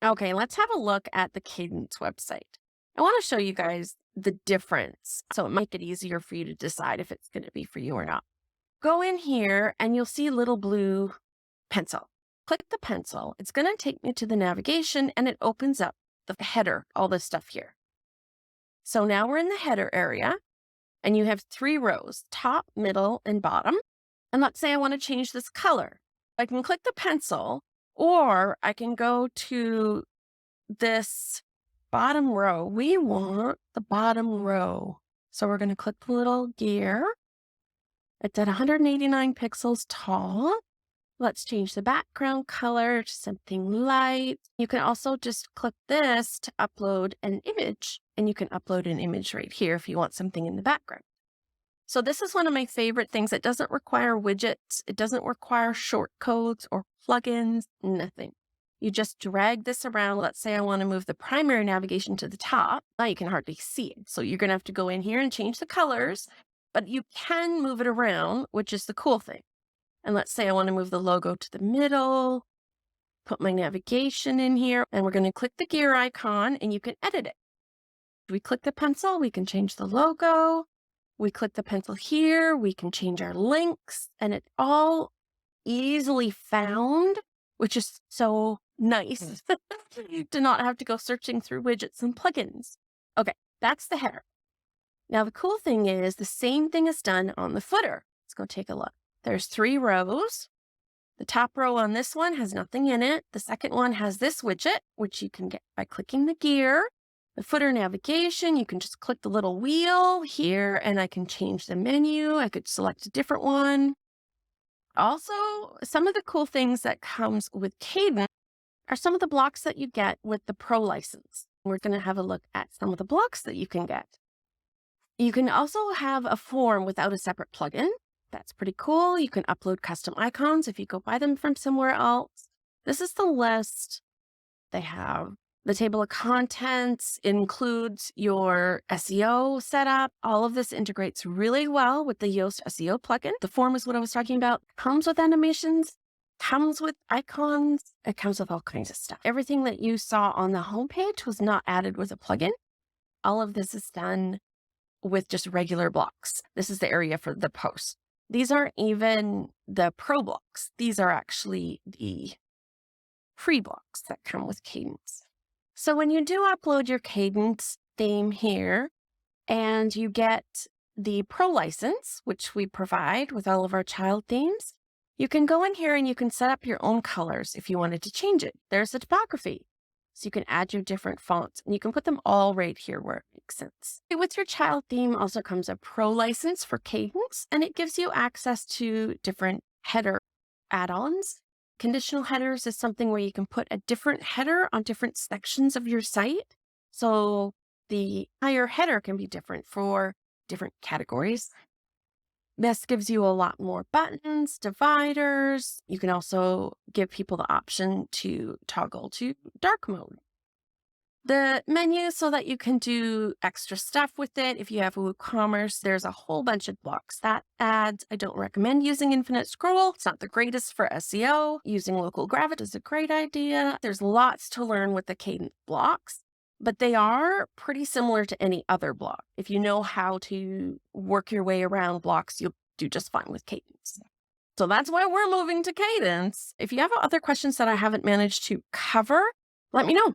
Okay, let's have a look at the Kadence website. I want to show you guys the difference, so it might get easier for you to decide if it's going to be for you or not. Go in here and you'll see a little blue pencil. Click the pencil. It's going to take me to the navigation and it opens up the header, all this stuff here. So now we're in the header area and you have 3 rows, top, middle, and bottom. And let's say I want to change this color. I can click the pencil or I can go to this bottom row. We want the bottom row. So we're going to click the little gear. It's at 189 pixels tall. Let's change the background color to something light. You can also just click this to upload an image, and you can upload an image right here if you want something in the background. So this is one of my favorite things. It doesn't require widgets. It doesn't require shortcodes or plugins, nothing. You just drag this around. Let's say I want to move the primary navigation to the top. Now you can hardly see it. So you're going to have to go in here and change the colors, but you can move it around, which is the cool thing. And let's say I want to move the logo to the middle, put my navigation in here, and we're going to click the gear icon and you can edit it. We click the pencil, we can change the logo. We click the pencil here, we can change our links, and it's all easily found, which is so nice to not have to go searching through widgets and plugins. Okay, that's the header. Now, the cool thing is the same thing is done on the footer. Let's go take a look. There's 3 rows. The top row on this one has nothing in it. The second one has this widget, which you can get by clicking the gear. The footer navigation, you can just click the little wheel here and I can change the menu. I could select a different one. Also, some of the cool things that comes with Kadence are some of the blocks that you get with the Pro license. We're going to have a look at some of the blocks that you can get. You can also have a form without a separate plugin. That's pretty cool. You can upload custom icons if you go buy them from somewhere else. This is the list. They have the table of contents, includes your SEO setup. All of this integrates really well with the Yoast SEO plugin. The form is what I was talking about. Comes with animations, comes with icons. It comes with all kinds of stuff. Everything that you saw on the homepage was not added with a plugin. All of this is done with just regular blocks. This is the area for the post. These aren't even the pro blocks. These are actually the free blocks that come with Kadence. So when you do upload your Kadence theme here and you get the pro license, which we provide with all of our child themes, you can go in here and you can set up your own colors if you wanted to change it. There's the typography. So you can add your different fonts and you can put them all right here where it makes sense. With your child theme also comes a pro license for Kadence, and it gives you access to different header add-ons. Conditional headers is something where you can put a different header on different sections of your site. So the entire header can be different for different categories. This gives you a lot more buttons, dividers. You can also give people the option to toggle to dark mode. The menu so that you can do extra stuff with it. If you have WooCommerce, there's a whole bunch of blocks that adds. I don't recommend using infinite scroll. It's not the greatest for SEO. Using local gravity is a great idea. There's lots to learn with the Kadence blocks, but they are pretty similar to any other block. If you know how to work your way around blocks, you'll do just fine with Kadence. So that's why we're moving to Kadence. If you have other questions that I haven't managed to cover, let me know.